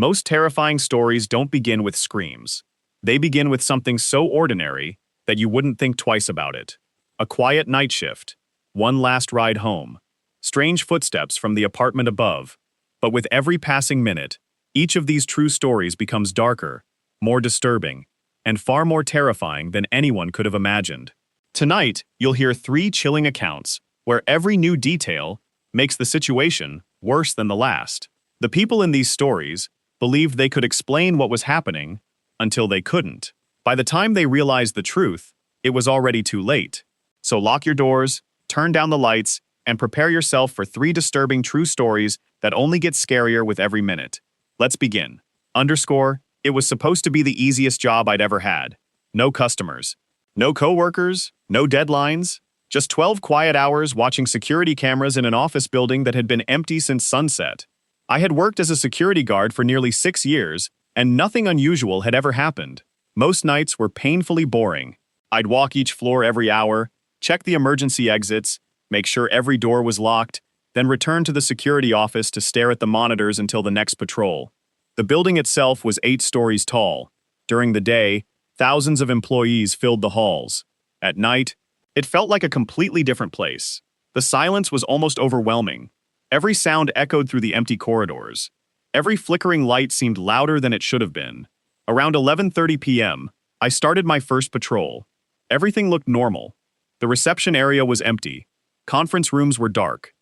Most terrifying stories don't begin with screams. They begin with something so ordinary that you wouldn't think twice about it. A quiet night shift, one last ride home, strange footsteps from the apartment above. But with every passing minute, each of these true stories becomes darker, more disturbing, and far more terrifying than anyone could have imagined. Tonight, you'll hear 3 chilling accounts where every new detail makes the situation worse than the last. The people in these stories believed they could explain what was happening until they couldn't. By the time they realized the truth, it was already too late. So lock your doors, turn down the lights, and prepare yourself for 3 disturbing true stories that only get scarier with every minute. Let's begin. It was supposed to be the easiest job I'd ever had. No customers, no coworkers, no deadlines, just 12 quiet hours watching security cameras in an office building that had been empty since sunset. I had worked as a security guard for nearly 6 years, and nothing unusual had ever happened. Most nights were painfully boring. I'd walk each floor every hour, check the emergency exits, make sure every door was locked, then return to the security office to stare at the monitors until the next patrol. The building itself was 8 stories tall. During the day, thousands of employees filled the halls. At night, it felt like a completely different place. The silence was almost overwhelming. Every sound echoed through the empty corridors. Every flickering light seemed louder than it should have been. Around 11:30 p.m., I started my first patrol. Everything looked normal. The reception area was empty. Conference rooms were dark.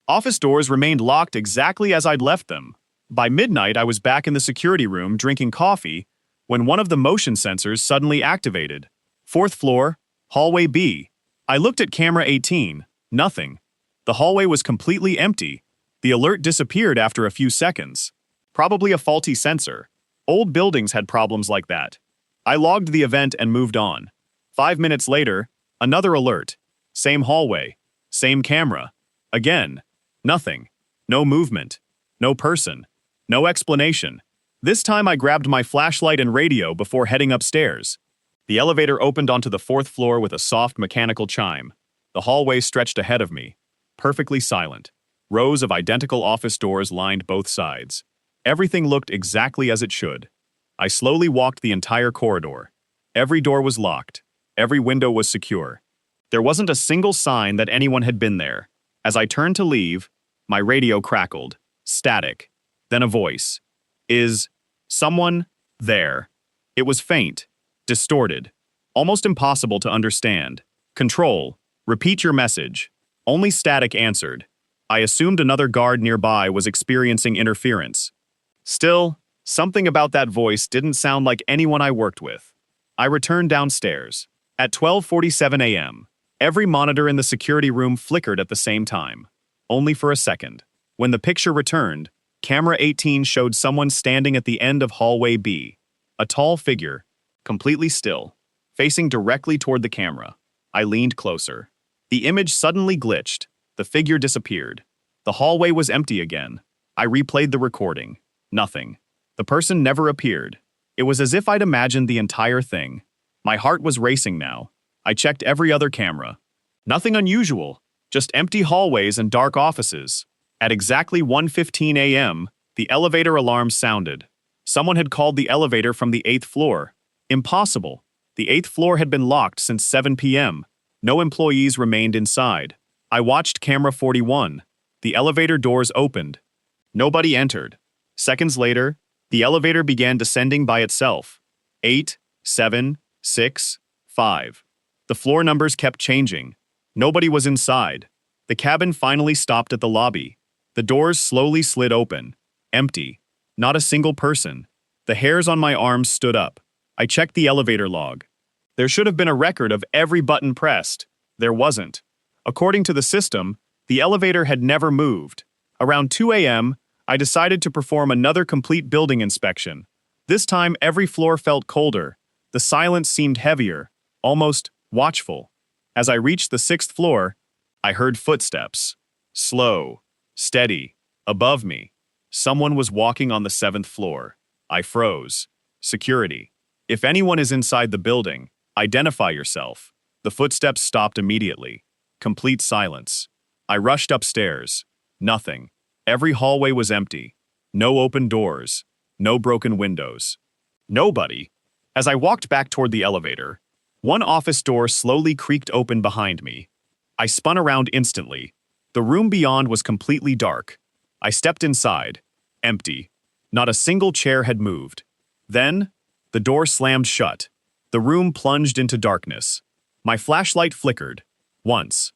Office doors remained locked exactly as I'd left them. By midnight, I was back in the security room drinking coffee when one of the motion sensors suddenly activated. 4th floor, hallway B. I looked at camera 18. Nothing. The hallway was completely empty. The alert disappeared after a few seconds. Probably a faulty sensor. Old buildings had problems like that. I logged the event and moved on. 5 minutes later, another alert. Same hallway. Same camera. Again. Nothing. No movement. No person. No explanation. This time I grabbed my flashlight and radio before heading upstairs. The elevator opened onto the 4th floor with a soft mechanical chime. The hallway stretched ahead of me, perfectly silent. Rows of identical office doors lined both sides. Everything looked exactly as it should. I slowly walked the entire corridor. Every door was locked. Every window was secure. There wasn't a single sign that anyone had been there. As I turned to leave, my radio crackled. Static. Then a voice. Is someone there? It was faint, distorted, almost impossible to understand. Control. Repeat your message. Only static answered. I assumed another guard nearby was experiencing interference. Still, something about that voice didn't sound like anyone I worked with. I returned downstairs. At 12:47 a.m., every monitor in the security room flickered at the same time. Only for a second. When the picture returned, camera 18 showed someone standing at the end of hallway B. A tall figure, completely still, facing directly toward the camera. I leaned closer. The image suddenly glitched. The figure disappeared. The hallway was empty again. I replayed the recording. Nothing. The person never appeared. It was as if I'd imagined the entire thing. My heart was racing now. I checked every other camera. Nothing unusual, just empty hallways and dark offices. At exactly 1:15 a.m., the elevator alarm sounded. Someone had called the elevator from the 8th floor. Impossible. The 8th floor had been locked since 7 p.m. No employees remained inside. I watched camera 41. The elevator doors opened. Nobody entered. Seconds later, the elevator began descending by itself. 8, 7, 6, 5. The floor numbers kept changing. Nobody was inside. The cabin finally stopped at the lobby. The doors slowly slid open. Empty. Not a single person. The hairs on my arms stood up. I checked the elevator log. There should have been a record of every button pressed. There wasn't. According to the system, the elevator had never moved. Around 2 a.m., I decided to perform another complete building inspection. This time, every floor felt colder. The silence seemed heavier, almost watchful. As I reached the 6th floor, I heard footsteps. Slow. Steady. Above me. Someone was walking on the 7th floor. I froze. Security. If anyone is inside the building, identify yourself. The footsteps stopped immediately. Complete silence. I rushed upstairs. Nothing. Every hallway was empty. No open doors. no broken windows. Nobody. As I walked back toward the elevator, one office door slowly creaked open behind me. I spun around instantly. The room beyond was completely dark. I stepped inside. Empty. Not a single chair had moved. Then, the door slammed shut. The room plunged into darkness. My flashlight flickered. Once.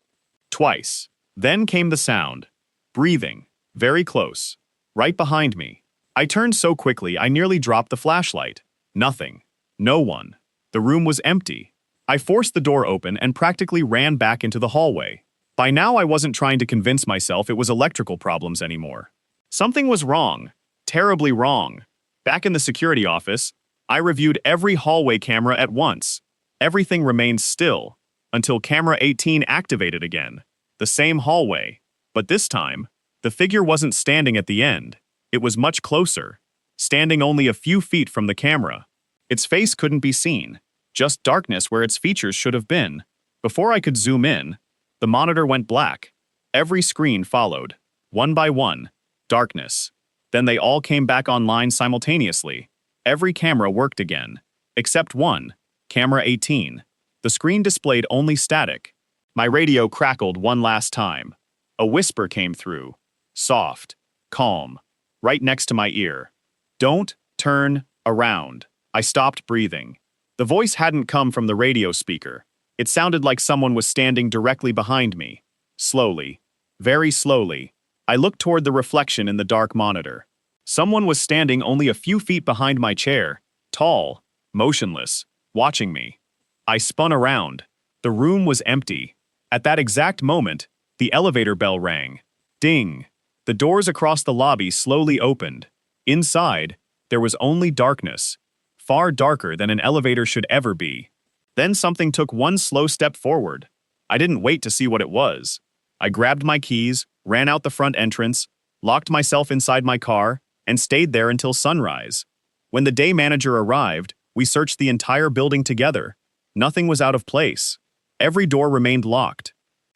Twice. Then came the sound. Breathing. Very close. Right behind me. I turned so quickly I nearly dropped the flashlight. Nothing. No one. The room was empty. I forced the door open and practically ran back into the hallway. By now I wasn't trying to convince myself it was electrical problems anymore. Something was wrong. Terribly wrong. Back in the security office, I reviewed every hallway camera at once. Everything remained still, until camera 18 activated again. The same hallway. But this time, the figure wasn't standing at the end. It was much closer, standing only a few feet from the camera. Its face couldn't be seen, just darkness where its features should have been. Before I could zoom in, the monitor went black. Every screen followed, one by one, darkness. Then they all came back online simultaneously. Every camera worked again, except one, camera 18. The screen displayed only static. My radio crackled one last time. A whisper came through, soft, calm, right next to my ear. Don't turn around. I stopped breathing. The voice hadn't come from the radio speaker. It sounded like someone was standing directly behind me. Slowly, very slowly, I looked toward the reflection in the dark monitor. Someone was standing only a few feet behind my chair, tall, motionless, watching me. I spun around. The room was empty. At that exact moment, the elevator bell rang. Ding! The doors across the lobby slowly opened. Inside, there was only darkness, far darker than an elevator should ever be. Then something took one slow step forward. I didn't wait to see what it was. I grabbed my keys, ran out the front entrance, locked myself inside my car, and stayed there until sunrise. When the day manager arrived, we searched the entire building together. Nothing was out of place. Every door remained locked.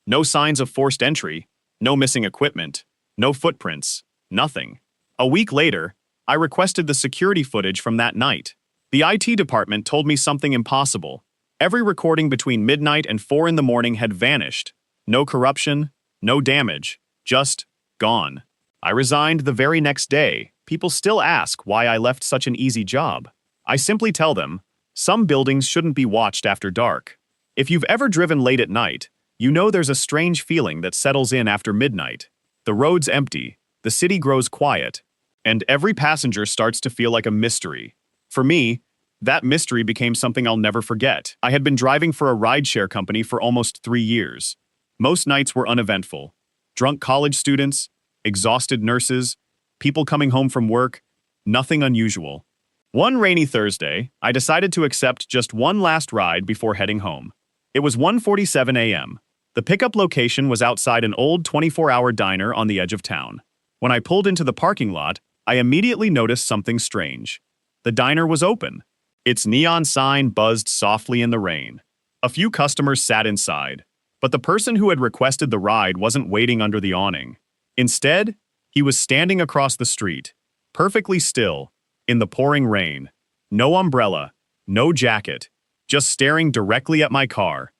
No signs of forced entry, no missing equipment, no footprints, nothing. A week later, I requested the security footage from that night. The IT department told me something impossible. Every recording between midnight and 4 in the morning had vanished. No corruption, no damage, just gone. I resigned the very next day. People still ask why I left such an easy job. I simply tell them, some buildings shouldn't be watched after dark. If you've ever driven late at night, you know there's a strange feeling that settles in after midnight. The road's empty, the city grows quiet, and every passenger starts to feel like a mystery. For me, that mystery became something I'll never forget. I had been driving for a rideshare company for almost 3 years. Most nights were uneventful. Drunk college students, exhausted nurses, people coming home from work, nothing unusual. One rainy Thursday, I decided to accept just one last ride before heading home. It was 1:47 a.m. The pickup location was outside an old 24-hour diner on the edge of town. When I pulled into the parking lot, I immediately noticed something strange. The diner was open. Its neon sign buzzed softly in the rain. A few customers sat inside, but the person who had requested the ride wasn't waiting under the awning. Instead, he was standing across the street, perfectly still, in the pouring rain. No umbrella, no jacket, just staring directly at my car.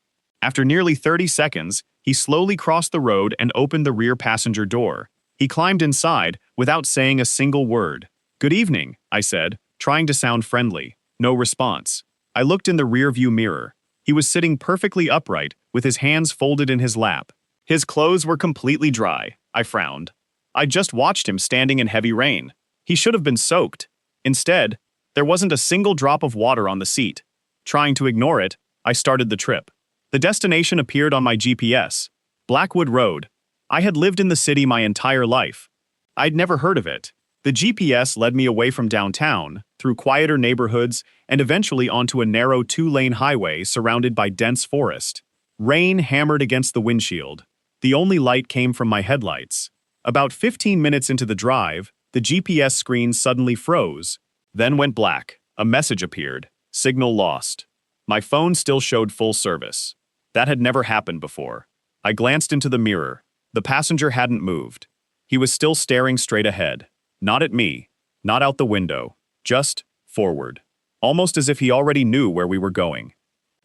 After nearly 30 seconds, he slowly crossed the road and opened the rear passenger door. He climbed inside without saying a single word. "Good evening," I said, trying to sound friendly. No response. I looked in the rearview mirror. He was sitting perfectly upright, with his hands folded in his lap. His clothes were completely dry. I frowned. I just watched him standing in heavy rain. He should have been soaked. Instead, there wasn't a single drop of water on the seat. Trying to ignore it, I started the trip. The destination appeared on my GPS. Blackwood Road. I had lived in the city my entire life. I'd never heard of it. The GPS led me away from downtown, through quieter neighborhoods, and eventually onto a narrow 2-lane highway surrounded by dense forest. Rain hammered against the windshield. The only light came from my headlights. About 15 minutes into the drive, the GPS screen suddenly froze, then went black. A message appeared. Signal lost. My phone still showed full service. That had never happened before. I glanced into the mirror. The passenger hadn't moved. He was still staring straight ahead. Not at me, not out the window, Just forward. Almost as if he already knew where we were going.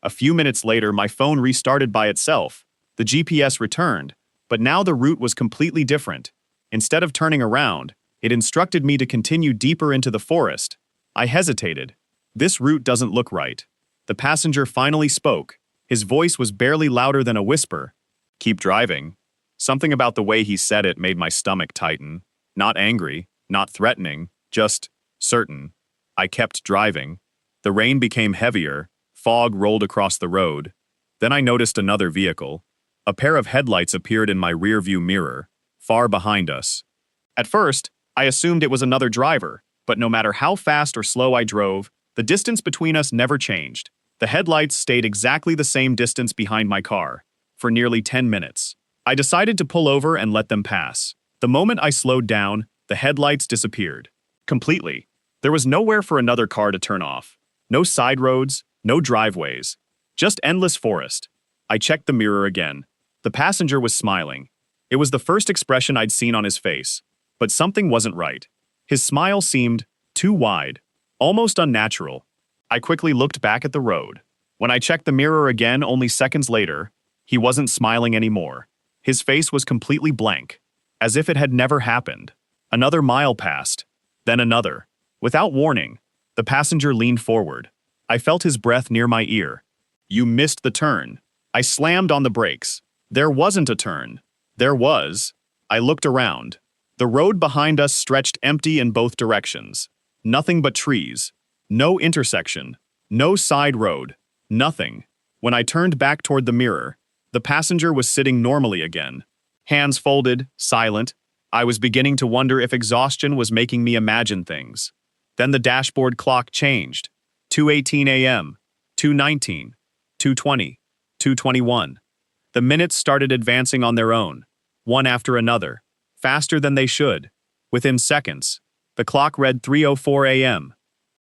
A few minutes later, my phone restarted by itself. The GPS returned, but now the route was completely different. Instead of turning around, it instructed me to continue deeper into the forest. I hesitated. This route doesn't look right. The passenger finally spoke. His voice was barely louder than a whisper. Keep driving. Something about the way he said it made my stomach tighten. Not angry, not threatening, just certain. I kept driving. The rain became heavier. Fog rolled across the road. Then I noticed another vehicle. A pair of headlights appeared in my rearview mirror, far behind us. At first, I assumed it was another driver, but no matter how fast or slow I drove, the distance between us never changed. The headlights stayed exactly the same distance behind my car, for nearly 10 minutes. I decided to pull over and let them pass. The moment I slowed down, the headlights disappeared. Completely. There was nowhere for another car to turn off. No side roads, no driveways. Just endless forest. I checked the mirror again. The passenger was smiling. It was the first expression I'd seen on his face. But something wasn't right. His smile seemed too wide, almost unnatural. I quickly looked back at the road. When I checked the mirror again only seconds later, he wasn't smiling anymore. His face was completely blank, as if it had never happened. Another mile passed, then another. Without warning, the passenger leaned forward. I felt his breath near my ear. You missed the turn. I slammed on the brakes. There wasn't a turn. There was. I looked around. The road behind us stretched empty in both directions. Nothing but trees. No intersection. No side road. Nothing. When I turned back toward the mirror, the passenger was sitting normally again. Hands folded, silent. I was beginning to wonder if exhaustion was making me imagine things. Then the dashboard clock changed. 2:18 a.m., 2:19, 2:20, 2:21. The minutes started advancing on their own, one after another, faster than they should. Within seconds, the clock read 3:04 a.m.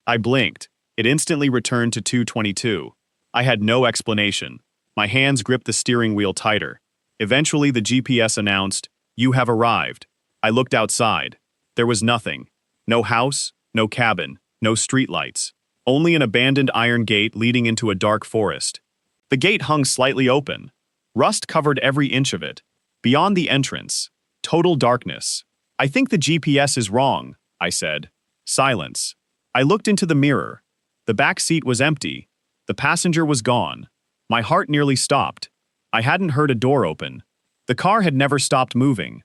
I blinked. It instantly returned to 2:22. I had no explanation. My hands gripped the steering wheel tighter. Eventually, the GPS announced, "You have arrived." I looked outside. There was nothing. No house, no cabin, no streetlights. Only an abandoned iron gate leading into a dark forest. The gate hung slightly open. Rust covered every inch of it. Beyond the entrance, total darkness. "I think the GPS is wrong," I said. Silence. I looked into the mirror. The back seat was empty. The passenger was gone. My heart nearly stopped. I hadn't heard a door open. The car had never stopped moving.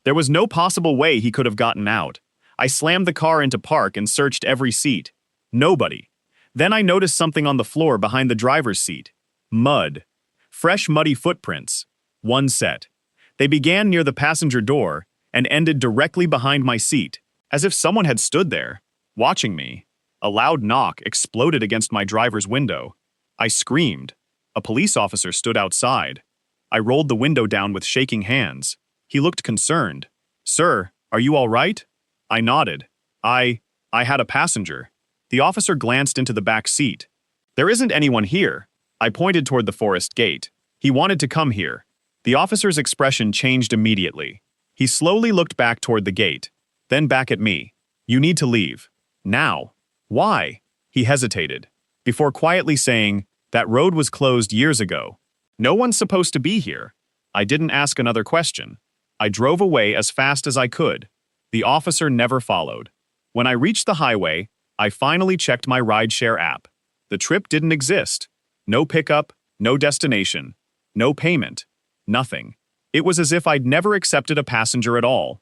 There was no possible way he could have gotten out. I slammed the car into park and searched every seat. Nobody. Then I noticed something on the floor behind the driver's seat. Mud. Fresh muddy footprints. One set. They began near the passenger door and ended directly behind my seat, as if someone had stood there, watching me. A loud knock exploded against my driver's window. I screamed. A police officer stood outside. I rolled the window down with shaking hands. He looked concerned. "Sir, are you all right?" I nodded. I had a passenger." The officer glanced into the back seat. "There isn't anyone here." I pointed toward the forest gate. "He wanted to come here." The officer's expression changed immediately. He slowly looked back toward the gate, then back at me. "You need to leave. Now." "Why?" He hesitated, before quietly saying, "That road was closed years ago. No one's supposed to be here." I didn't ask another question. I drove away as fast as I could. The officer never followed. When I reached the highway, I finally checked my rideshare app. The trip didn't exist. No pickup, no destination, no payment, nothing. It was as if I'd never accepted a passenger at all.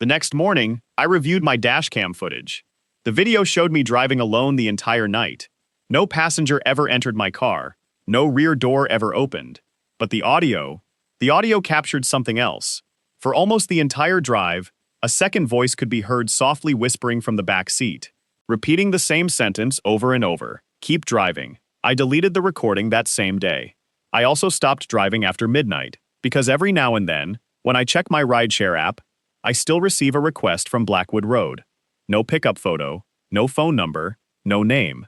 The next morning, I reviewed my dashcam footage. The video showed me driving alone the entire night. No passenger ever entered my car. No rear door ever opened. But the audio captured something else. For almost the entire drive, a second voice could be heard softly whispering from the back seat, repeating the same sentence over and over. "Keep driving." I deleted the recording that same day. I also stopped driving after midnight, because every now and then, when I check my rideshare app, I still receive a request from Blackwood Road. No pickup photo, no phone number, no name.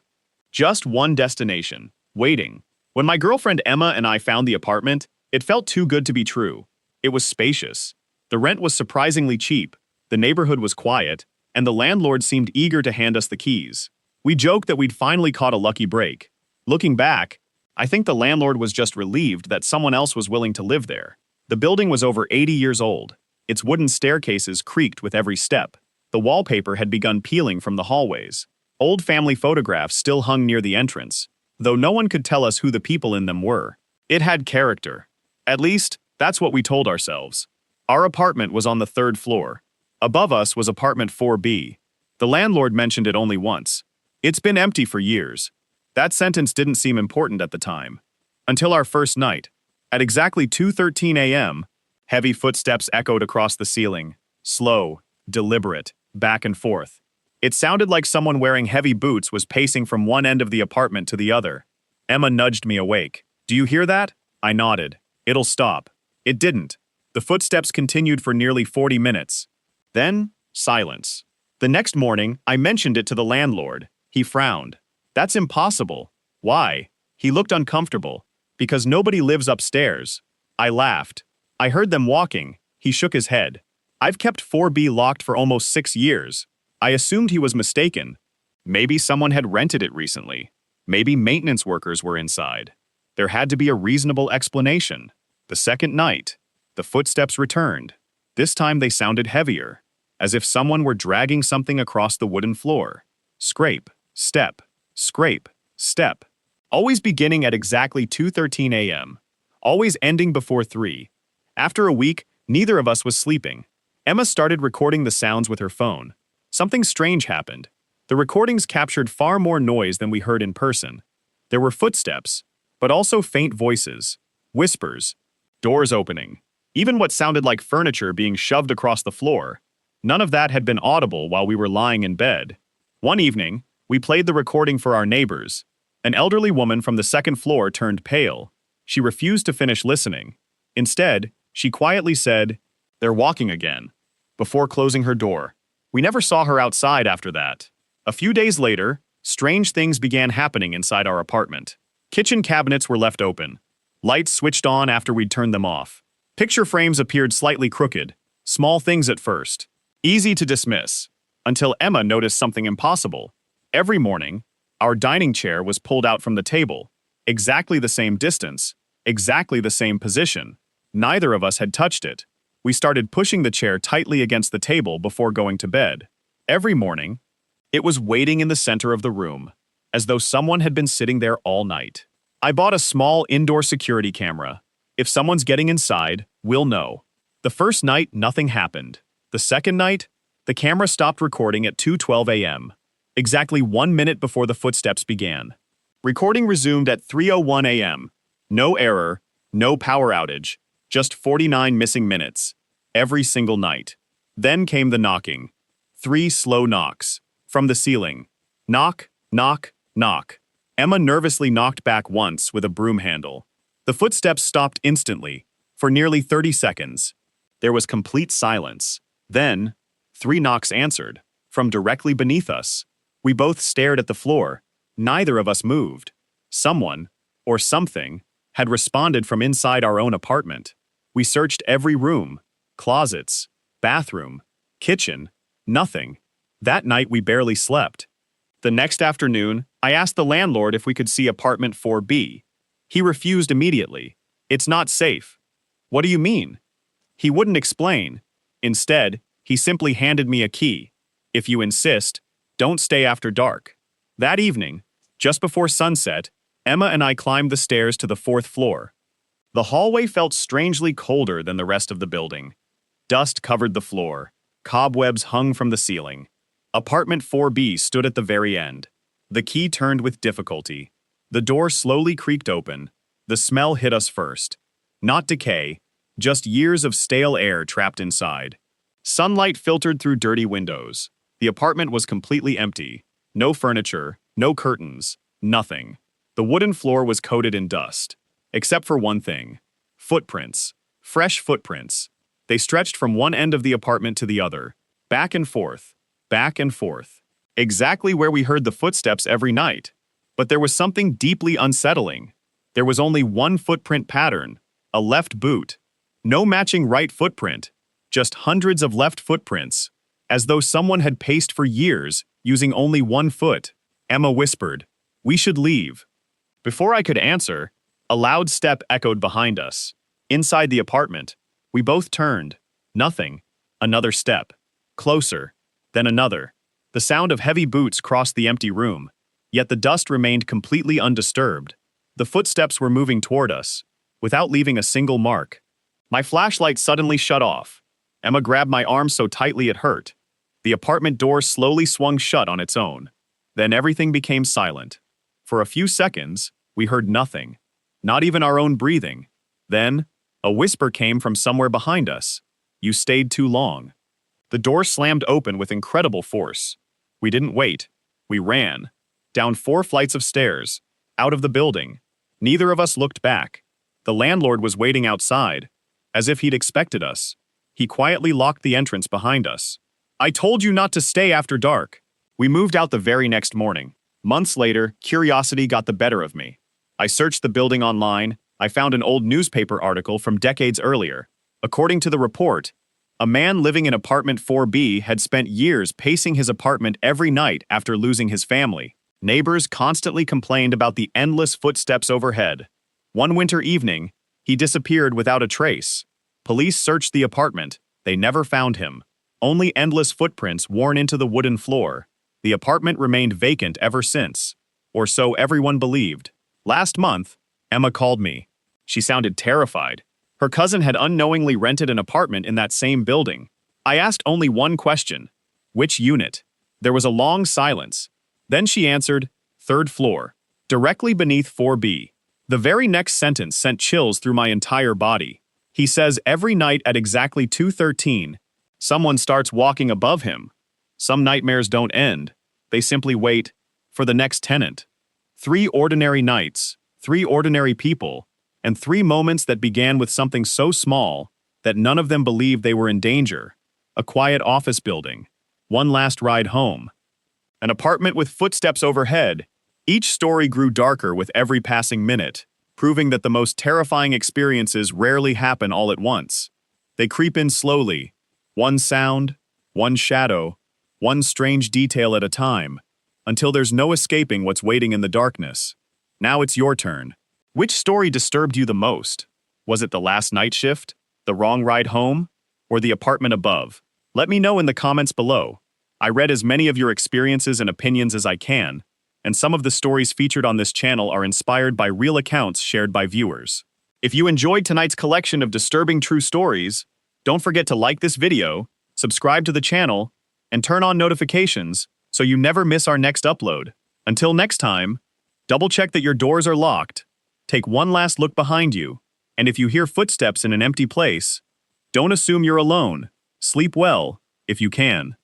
Just one destination, waiting. When my girlfriend Emma and I found the apartment, it felt too good to be true. It was spacious. The rent was surprisingly cheap, the neighborhood was quiet, and the landlord seemed eager to hand us the keys. We joked that we'd finally caught a lucky break. Looking back, I think the landlord was just relieved that someone else was willing to live there. The building was over 80 years old. Its wooden staircases creaked with every step. The wallpaper had begun peeling from the hallways. Old family photographs still hung near the entrance, though no one could tell us who the people in them were. It had character. At least, that's what we told ourselves. Our apartment was on the 3rd floor. Above us was apartment 4B. The landlord mentioned it only once. It's been empty for years. That sentence didn't seem important at the time. Until our first night. At exactly 2:13 a.m., heavy footsteps echoed across the ceiling. Slow, deliberate, back and forth. It sounded like someone wearing heavy boots was pacing from one end of the apartment to the other. Emma nudged me awake. "Do you hear that?" I nodded. "It'll stop." It didn't. The footsteps continued for nearly 40 minutes. Then, silence. The next morning, I mentioned it to the landlord. He frowned. "That's impossible." "Why?" He looked uncomfortable. "Because nobody lives upstairs." I laughed. "I heard them walking." He shook his head. "I've kept 4B locked for almost 6 years. I assumed he was mistaken. Maybe someone had rented it recently. Maybe maintenance workers were inside. There had to be a reasonable explanation. The second night, the footsteps returned. This time they sounded heavier, as if someone were dragging something across the wooden floor. Scrape, step, scrape, step. Always beginning at exactly 2:13 a.m. Always ending before 3. After a week, neither of us was sleeping. Emma started recording the sounds with her phone. Something strange happened. The recordings captured far more noise than we heard in person. There were footsteps, but also faint voices, whispers, doors opening, even what sounded like furniture being shoved across the floor. None of that had been audible while we were lying in bed. One evening, we played the recording for our neighbors. An elderly woman from the 2nd floor turned pale. She refused to finish listening. Instead, she quietly said, "They're walking again," before closing her door. We never saw her outside after that. A few days later, strange things began happening inside our apartment. Kitchen cabinets were left open. Lights switched on after we'd turned them off. Picture frames appeared slightly crooked. Small things at first. Easy to dismiss. Until Emma noticed something impossible. Every morning, our dining chair was pulled out from the table. Exactly the same distance. Exactly the same position. Neither of us had touched it. We started pushing the chair tightly against the table before going to bed. Every morning, it was waiting in the center of the room, as though someone had been sitting there all night. I bought a small indoor security camera. If someone's getting inside, we'll know. The first night, nothing happened. The second night, the camera stopped recording at 2:12 a.m., exactly 1 minute before the footsteps began. Recording resumed at 3:01 a.m. No error, no power outage, just 49 missing minutes. Every single night. Then came the knocking. 3 slow knocks. From the ceiling. Knock, knock, knock. Emma nervously knocked back once with a broom handle. The footsteps stopped instantly, for nearly 30 seconds. There was complete silence. Then, 3 knocks answered, from directly beneath us. We both stared at the floor. Neither of us moved. Someone, or something, had responded from inside our own apartment. We searched every room, closets, bathroom, kitchen, nothing. That night we barely slept. The next afternoon, I asked the landlord if we could see apartment 4B. He refused immediately. "It's not safe." "What do you mean?" He wouldn't explain. Instead, he simply handed me a key. "If you insist, don't stay after dark." That evening, just before sunset, Emma and I climbed the stairs to the 4th floor. The hallway felt strangely colder than the rest of the building. Dust covered the floor. Cobwebs hung from the ceiling. Apartment 4B stood at the very end. The key turned with difficulty. The door slowly creaked open. The smell hit us first. Not decay, just years of stale air trapped inside. Sunlight filtered through dirty windows. The apartment was completely empty. No furniture, no curtains, nothing. The wooden floor was coated in dust. Except for one thing. Footprints. Fresh footprints. They stretched from one end of the apartment to the other. Back and forth. Back and forth. Exactly where we heard the footsteps every night. But there was something deeply unsettling. There was only one footprint pattern. A left boot. No matching right footprint. Just hundreds of left footprints. as though someone had paced for years, using only one foot. Emma whispered, "We should leave." Before I could answer, a loud step echoed behind us. Inside the apartment, we both turned. Nothing. Another step. Closer. Then another. The sound of heavy boots crossed the empty room, yet the dust remained completely undisturbed. The footsteps were moving toward us, without leaving a single mark. My flashlight suddenly shut off. Emma grabbed my arm so tightly it hurt. The apartment door slowly swung shut on its own. Then everything became silent. For a few seconds, we heard nothing, not even our own breathing. Then, a whisper came from somewhere behind us. "You stayed too long." The door slammed open with incredible force. We didn't wait. We ran. Down 4 flights of stairs. Out of the building. Neither of us looked back. The landlord was waiting outside, as if he'd expected us. He quietly locked the entrance behind us. "I told you not to stay after dark." We moved out the very next morning. Months later, curiosity got the better of me. I searched the building online. I found an old newspaper article from decades earlier. According to the report, a man living in apartment 4B had spent years pacing his apartment every night after losing his family. Neighbors constantly complained about the endless footsteps overhead. One winter evening, he disappeared without a trace. Police searched the apartment. They never found him. Only endless footprints worn into the wooden floor. The apartment remained vacant ever since. Or so everyone believed. Last month, Emma called me. She sounded terrified. Her cousin had unknowingly rented an apartment in that same building. I asked only one question. Which unit? There was a long silence. Then she answered, 3rd floor, directly beneath 4B. The very next sentence sent chills through my entire body. He says every night at exactly 2:13, someone starts walking above him. Some nightmares don't end. They simply wait for the next tenant. 3 ordinary nights, 3 ordinary people, and 3 moments that began with something so small that none of them believed they were in danger. A quiet office building. One last ride home. An apartment with footsteps overhead. Each story grew darker with every passing minute, proving that the most terrifying experiences rarely happen all at once. They creep in slowly, one sound, one shadow, one strange detail at a time, until there's no escaping what's waiting in the darkness. Now it's your turn. Which story disturbed you the most? Was it the last night shift, the wrong ride home, or the apartment above? Let me know in the comments below. I read as many of your experiences and opinions as I can, and some of the stories featured on this channel are inspired by real accounts shared by viewers. If you enjoyed tonight's collection of disturbing true stories, don't forget to like this video, subscribe to the channel, and turn on notifications so you never miss our next upload. Until next time, double check that your doors are locked, take one last look behind you, and if you hear footsteps in an empty place, don't assume you're alone. Sleep well, if you can.